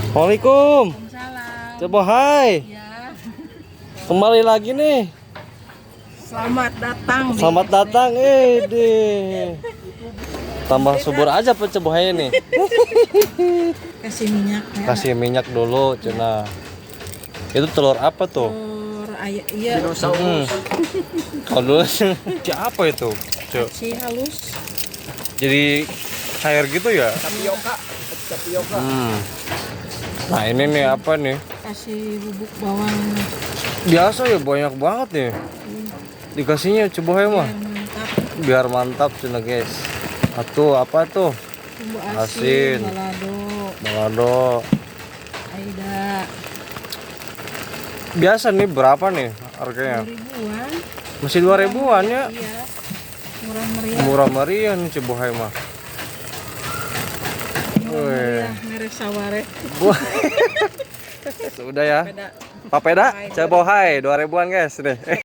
Assalamualaikum. Salam. Coba hai. Ya. Kembali lagi nih. Selamat datang. Selamat datang deh. Tambah subur aja pecebohnya nih. Kasih minyak ya. Kasih minyak dulu, Cina. Itu telur apa tuh? Telur ayam. Iya. Kalau dulu siapa itu? Cuk. Si halus. Jadi cair gitu ya? Tapioka. Nah ini nih apa nih? Kasih bubuk bawang Biasa ya banyak banget nih. Dikasihnya cebohnya mah. mantap. Biar mantap Cina guys. Atau apa tuh? Bumbu Asin. asin, balado, Balado. aida. Biasa nih berapa nih harganya? 2.000-an. Masih 2.000-an ya? Iya. Murah meriah. Murah meriah nih cebohnya mah. Murah meriah. Merek Saware. Sudah ya. Beda. Papeda, cebohai 2.000-an guys nih.